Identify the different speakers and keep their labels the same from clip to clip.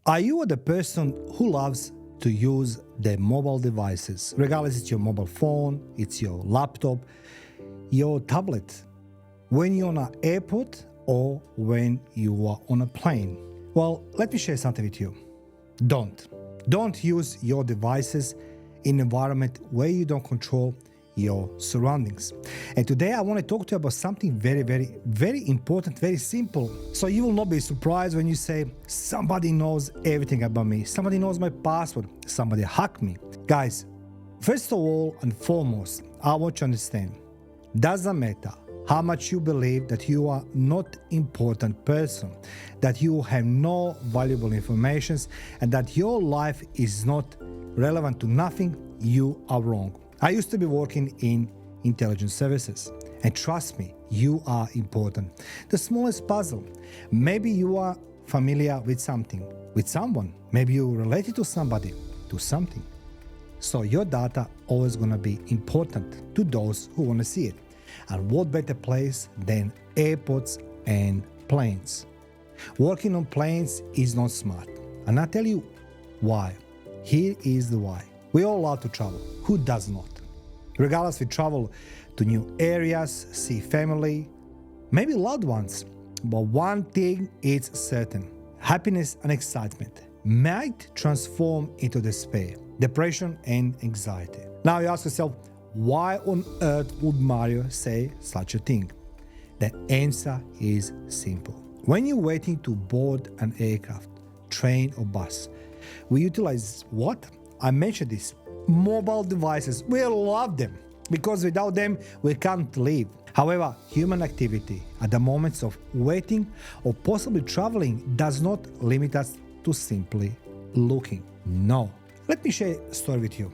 Speaker 1: Are you the person who loves to use their mobile devices, regardless it's your mobile phone, it's your laptop, your tablet, when you're on an airport or when you are on a plane? Well, let me share something with you. Don't use your devices in an environment where you don't control your surroundings. And today I want to talk to you about something very important, very simple. So you will not be surprised when you say, somebody knows everything about me. Somebody knows my password. Somebody hacked me. Guys, first of all and foremost, I want you to understand, doesn't matter how much you believe that you are not important person, that you have no valuable information, and that your life is not relevant to nothing, you are wrong. I used to be working in intelligence services, and trust me, you are important. The smallest puzzle. Maybe you are familiar with something, with someone. Maybe you're related to somebody, to something. So your data always gonna be important to those who wanna see it. And what better place than airports and planes? Working on planes is not smart. And I'll tell you why. Here is the why. We all love to travel. Who does not? Regardless, we travel to new areas, see family, maybe loved ones. But one thing is certain. Happiness and excitement might transform into despair, depression and anxiety. Now you ask yourself, why on earth would Mario say such a thing? The answer is simple. When you're waiting to board an aircraft, train or bus, we utilize what? I mentioned this. Mobile devices. We love them because without them we can't live. However, human activity at the moments of waiting or possibly traveling does not limit us to simply looking. No. Let me share a story with you.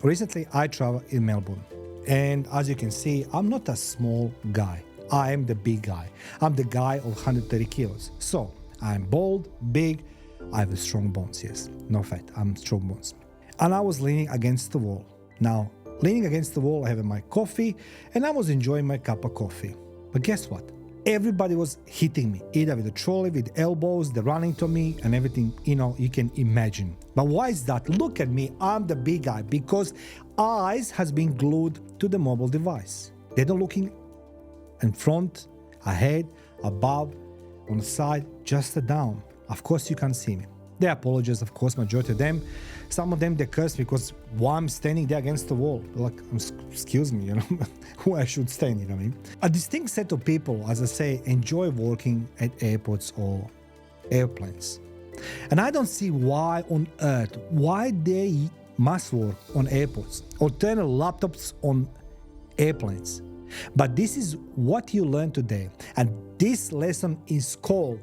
Speaker 1: Recently, I traveled in Melbourne, and as you can see, I'm not a small guy. I am the big guy. I'm the guy of 130 kilos. So, I'm bald, big, I have strong bones, yes. No fat, I'm strong bones. And I was leaning against the wall. Now, leaning against the wall, I have my coffee, and I was enjoying my cup of coffee. But guess what? Everybody was hitting me, either with a trolley, with elbows, they're running to me, and everything, you can imagine. But why is that? Look at me, I'm the big guy, because eyes has been glued to the mobile device. They're not looking in front, ahead, above, on the side, just down. Of course, you can't see me. They apologize, of course, majority of them. Some of them, they curse me because while I'm standing there against the wall, like, excuse me, who I should stand, you know what I mean? A distinct set of people, as I say, enjoy working at airports or airplanes. And I don't see why on earth, why they must work on airports or turn laptops on airplanes. But this is what you learn today. And this lesson is called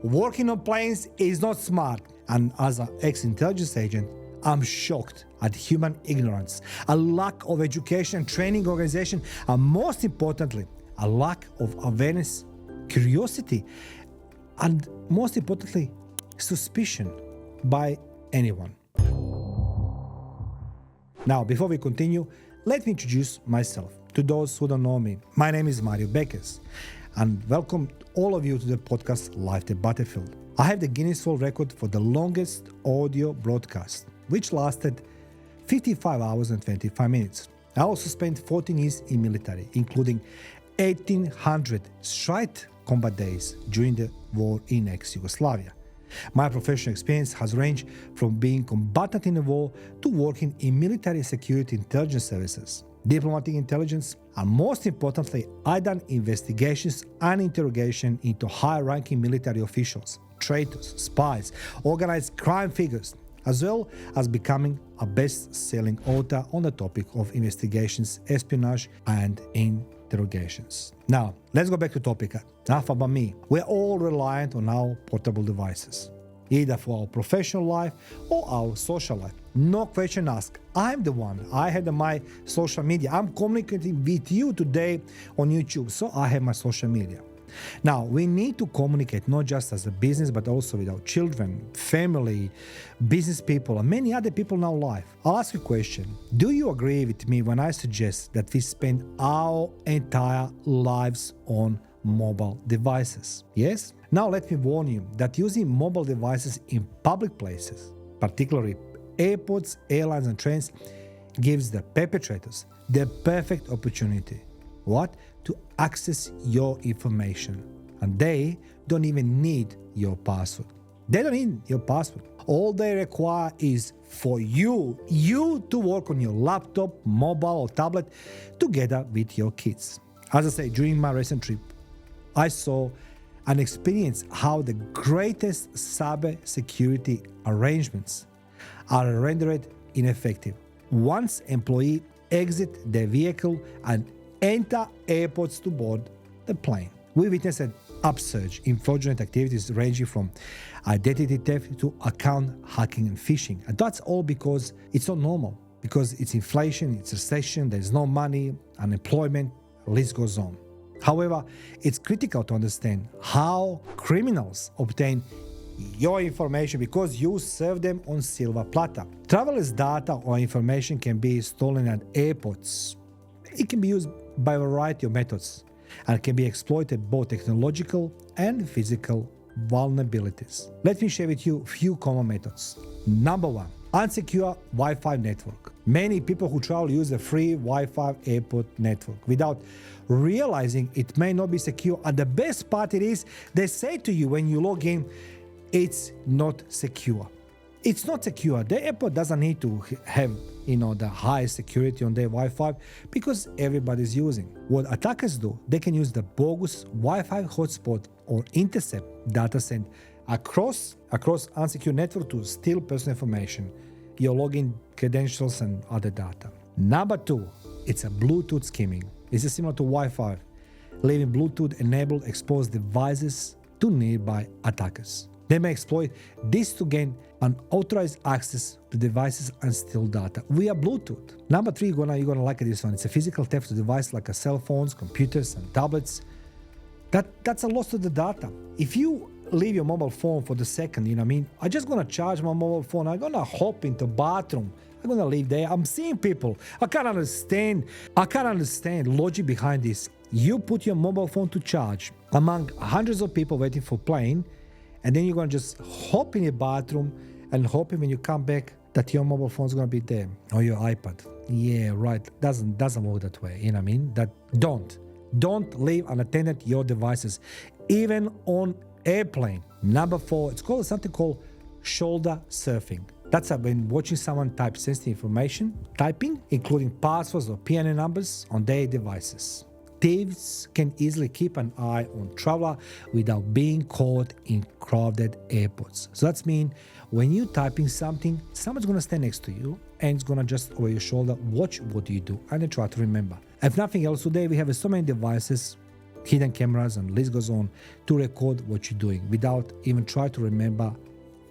Speaker 1: working on planes is not smart. And as an ex-intelligence agent, I'm shocked at human ignorance, a lack of education, training, organization, and most importantly, a lack of awareness, curiosity, and most importantly, suspicion by anyone. Now, before we continue, let me introduce myself to those who don't know me. My name is Mario Bekes, and welcome all of you to the podcast Life the Battlefield. I have the Guinness World Record for the longest audio broadcast, which lasted 55 hours and 25 minutes. I also spent 14 years in military, including 1,800 straight combat days during the war in ex-Yugoslavia. My professional experience has ranged from being combatant in a war to working in military security intelligence services, diplomatic intelligence, and most importantly, I done investigations and interrogation into high-ranking military officials, traitors, spies, organized crime figures, as well as becoming a best-selling author on the topic of investigations, espionage, and interrogations. Now, let's go back to topic. Enough about me. We're all reliant on our portable devices, either for our professional life or our social life. No question asked. I'm the one. I have my social media. I'm communicating with you today on YouTube, so I have my social media. Now, we need to communicate not just as a business, but also with our children, family, business people, and many other people in our life. I'll ask you a question. Do you agree with me when I suggest that we spend our entire lives on mobile devices? Yes? Now let me warn you that using mobile devices in public places, particularly airports, airlines and trains, gives the perpetrators the perfect opportunity. What? To access your information. And they don't even need your password. They don't need your password. All they require is for you to work on your laptop, mobile or tablet together with your kids. As I say, during my recent trip, I saw and experienced how the greatest cyber security arrangements are rendered ineffective once employees exit their vehicle and enter airports to board the plane. We witnessed an upsurge in fraudulent activities ranging from identity theft to account hacking and phishing. And that's all because it's not normal, because it's inflation, it's recession, there's no money, unemployment, the list goes on. However, it's critical to understand how criminals obtain your information because you serve them on silver platter. Travelers' data or information can be stolen at airports. It can be used by a variety of methods and can be exploited both technological and physical vulnerabilities. Let me share with you a few common methods. Number one, unsecure Wi-Fi network. Many people who travel use a free Wi-Fi airport network without realizing it may not be secure. And the best part it is, they say to you when you log in, it's not secure. It's not secure. The airport doesn't need to have, the highest security on their Wi-Fi because everybody's using. What attackers do, they can use the bogus Wi-Fi hotspot or intercept data sent across unsecured network to steal personal information, your login credentials and other data. Number two, it's a Bluetooth skimming. This is similar to Wi-Fi, leaving Bluetooth-enabled exposed devices to nearby attackers. They may exploit this to gain unauthorized access to devices and steal data via Bluetooth. Number three, you're gonna like this one. It's a physical theft of devices like cell phones, computers, and tablets. That's a loss of the data. If you leave your mobile phone for the second, I'm just gonna charge my mobile phone. I'm gonna hop into bathroom. I'm gonna leave there. I'm seeing people. I can't understand logic behind this. You put your mobile phone to charge among hundreds of people waiting for plane, and then you're gonna just hop in your bathroom and hoping when you come back that your mobile phone's gonna be there or your iPad. Yeah, right. Doesn't work that way. That don't leave unattended your devices, even on airplane. Number four, it's called something called shoulder surfing. That's when watching someone type sensitive information, typing, including passwords or PIN numbers on their devices. Thieves can easily keep an eye on traveler without being caught in crowded airports. So that's mean when you typing something, someone's gonna stand next to you and it's gonna just over your shoulder watch what you do and then try to remember. If nothing else, today we have so many devices, hidden cameras and list goes on to record what you're doing without even try to remember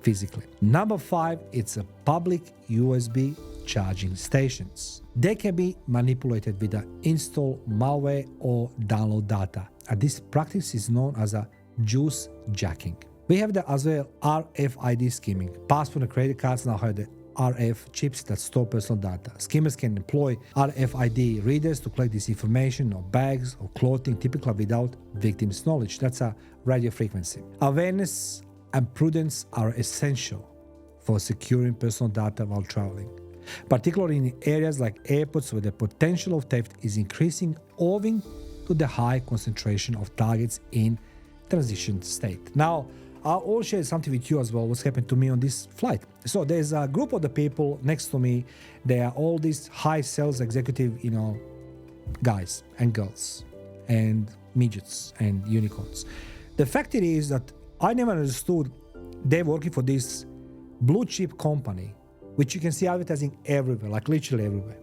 Speaker 1: physically. Number five, it's a public USB charging stations. They can be manipulated with the install malware or download data. And this practice is known as a juice jacking. We have as well RFID skimming. Passport and credit cards now have the RF chips that store personal data. Skimmers can employ RFID readers to collect this information or bags or clothing, typically without victim's knowledge. That's a radio frequency. Awareness and prudence are essential for securing personal data while traveling, particularly in areas like airports where the potential of theft is increasing owing to the high concentration of targets in transition state. Now, I'll share something with you as well, what's happened to me on this flight. So there's a group of the people next to me. They are all these high sales executive, guys and girls and midgets and unicorns. The fact it is that I never understood they're working for this blue chip company, which you can see advertising everywhere, like literally everywhere.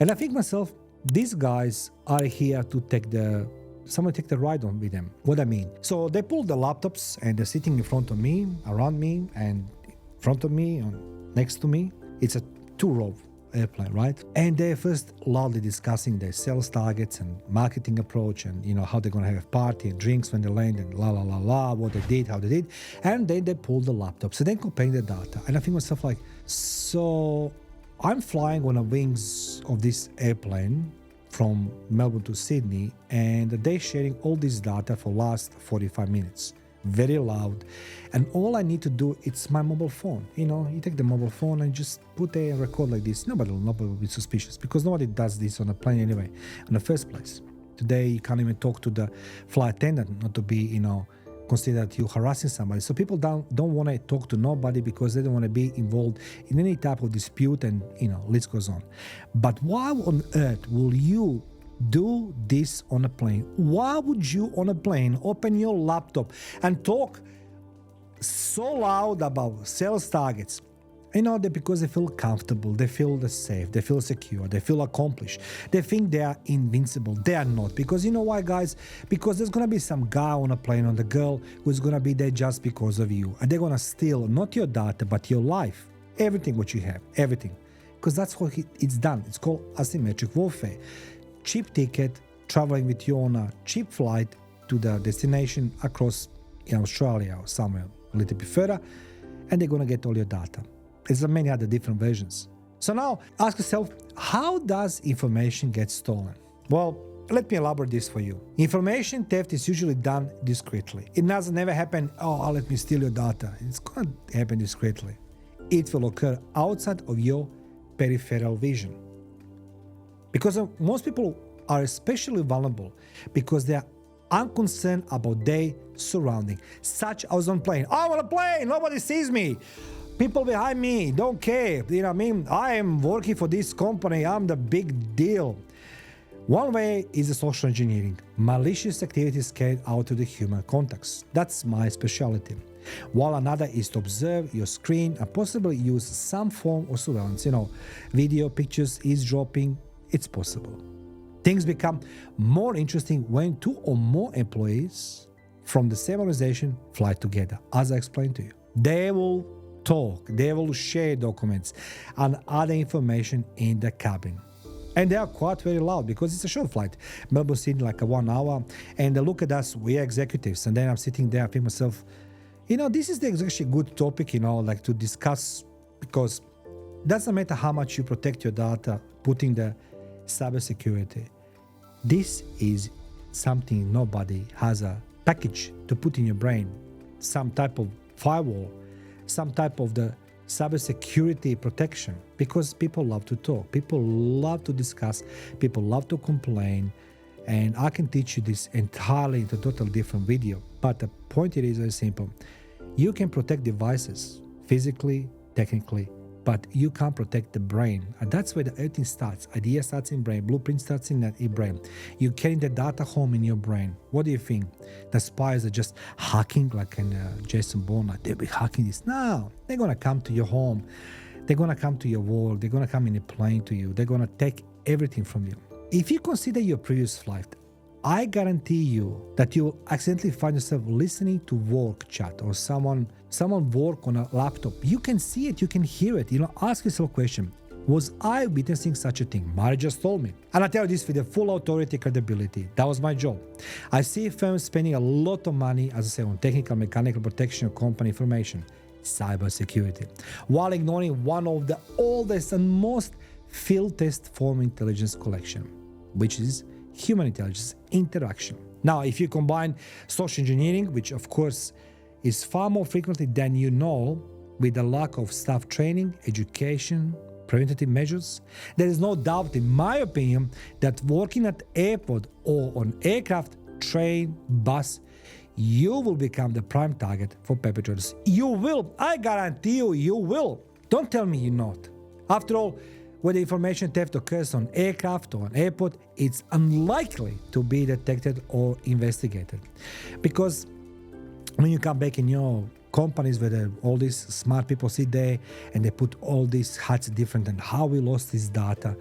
Speaker 1: And I think myself, these guys are here to someone take the ride on with them. What I mean? So they pull the laptops and they're sitting in front of me, around me, and in front of me, and next to me. It's a two-row airplane, right? And they're first loudly discussing their sales targets and marketing approach and, how they're going to have a party and drinks when they land and what they did, how they did. And then they pull the laptop. So they're comparing the data. And I think myself like, so I'm flying on the wings of this airplane from Melbourne to Sydney, and they're sharing all this data for last 45 minutes. very loud, and all I need to do, it's my mobile phone. You take the mobile phone and just put a record like this. Nobody will be suspicious, because nobody does this on a plane anyway, in the first place. Today, you can't even talk to the flight attendant, not to be, considered you harassing somebody. So people don't want to talk to nobody because they don't want to be involved in any type of dispute, and list goes on. But why on earth will you do this on a plane? Why would you on a plane open your laptop and talk so loud about sales targets? That because they feel comfortable, they feel safe, they feel secure, they feel accomplished. They think they are invincible. They are not. Because you know why, guys? Because there's going to be some guy on a plane, on the girl, who's going to be there just because of you. And they're going to steal not your data, but your life. Everything what you have. Everything. Because that's what it's done. It's called asymmetric warfare. Cheap ticket, traveling with you on a cheap flight to the destination across Australia or somewhere a little bit further, and they're going to get all your data. There's many other different versions. So now ask yourself, how does information get stolen? Well, let me elaborate this for you. Information theft is usually done discreetly. It doesn't never happen, let me steal your data. It's going to happen discreetly. It will occur outside of your peripheral vision. Because most people are especially vulnerable because they are unconcerned about their surrounding. Such as on plane. I'm on a plane, nobody sees me. People behind me don't care. I am working for this company. I'm the big deal. One way is the social engineering. Malicious activities carried out to the human context. That's my specialty. While another is to observe your screen and possibly use some form of surveillance. Video, pictures, eavesdropping. It's possible. Things become more interesting when two or more employees from the same organization fly together, as I explained to you. They will talk, they will share documents and other information in the cabin. And they are quite very loud because it's a short flight. Melbourne, Sydney, like a 1 hour. And they look at us, we are executives. And then I'm sitting there, I think myself, this is actually a good topic, like to discuss, because it doesn't matter how much you protect your data, putting the cybersecurity. This is something nobody has a package to put in your brain, some type of firewall, some type of the cybersecurity protection, because people love to talk, people love to discuss, people love to complain, and I can teach you this entirely into a totally different video. But the point is very simple. You can protect devices physically, technically, but you can't protect the brain. And that's where everything starts. Idea starts in brain, blueprint starts in that brain. You carry the data home in your brain. What do you think? The spies are just hacking like in Jason Bourne, like they'll be hacking this. No, they're gonna come to your home. They're gonna come to your world. They're gonna come in a plane to you. They're gonna take everything from you. If you consider your previous flight, I guarantee you that you will accidentally find yourself listening to work chat or someone work on a laptop. You can see it, you can hear it. Ask yourself a question. Was I witnessing such a thing? Mari just told me. And I tell you this with the full authority, credibility. That was my job. I see firms spending a lot of money, as I say, on technical, mechanical protection of company information, cybersecurity, while ignoring one of the oldest and most field-tested form intelligence collection, which is human intelligence interaction. Now, if you combine social engineering, which of course is far more frequently than you know, with the lack of staff training, education, preventative measures, there is no doubt, in my opinion, that working at airport or on aircraft, train, bus, you will become the prime target for perpetrators. You will. I guarantee you, you will. Don't tell me you're not. After all, whether information theft occurs on aircraft or on airport, it's unlikely to be detected or investigated. Because when you come back in your companies where all these smart people sit there and they put all these hats different and how we lost this data,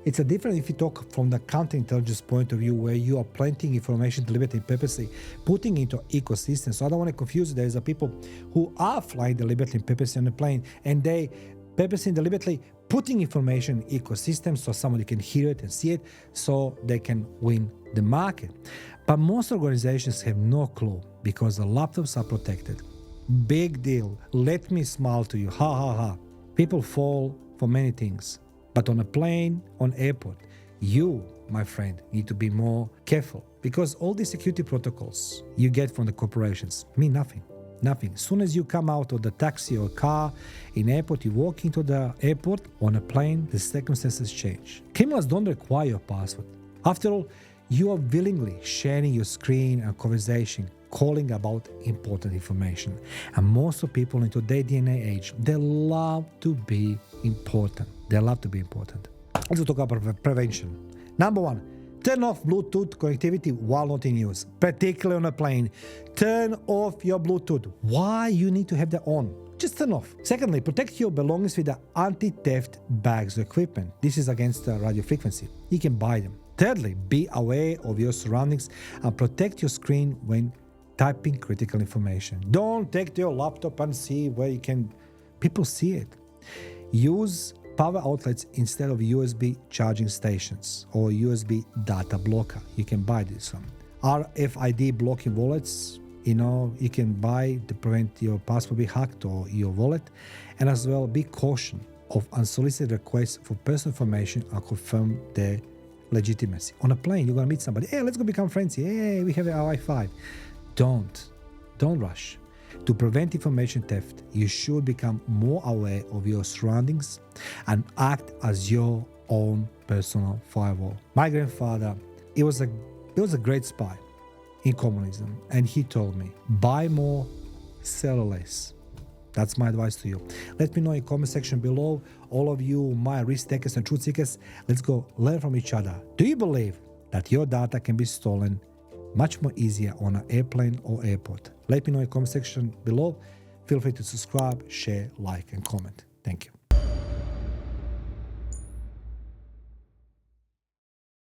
Speaker 1: it's a different if you talk from the counterintelligence point of view where you are planting information deliberately, purposely, putting into ecosystem. So I don't want to confuse you. There's a people who are flying deliberately, purposely on the plane, and they purposely, deliberately putting information in ecosystems so somebody can hear it and see it so they can win the market. But most organizations have no clue because the laptops are protected. Big deal. Let me smile to you. Ha ha ha. People fall for many things. But on a plane, on airport, you my friend, you need to be more careful because all the security protocols you get from the corporations mean nothing. Nothing. As soon as you come out of the taxi or car in airport, you walk into the airport on a plane, the circumstances change. Criminals don't require your password. After all, you are willingly sharing your screen and conversation, calling about important information. And most of people in today's DNA age, they love to be important. They love to be important. Let's talk about prevention. Number one, turn off Bluetooth connectivity while not in use, particularly on a plane. Turn off your Bluetooth. Why you need to have that on? Just turn off. Secondly, protect your belongings with the anti-theft bags or equipment. This is against the radio frequency. You can buy them. Thirdly, be aware of your surroundings and protect your screen when typing critical information. Don't take your laptop and see where you can. People see it. Use power outlets instead of USB charging stations or USB data blocker. You can buy this one. RFID blocking wallets, you can buy to prevent your password be hacked or your wallet. And as well, be cautious of unsolicited requests for personal information and confirm their legitimacy. On a plane, you're going to meet somebody. Hey, let's go become friends. Hey, we have our Wi-Fi. Don't rush. To prevent information theft, you should become more aware of your surroundings and act as your own personal firewall. My grandfather, he was a great spy in communism, and he told me, buy more, sell less. That's my advice to you. Let me know in the comment section below, all of you, my risk takers and truth seekers, let's go learn from each other. Do you believe that your data can be stolen much more easier on an airplane or airport? Let me know in the comment section below. Feel free to subscribe, share, like, and comment. Thank you.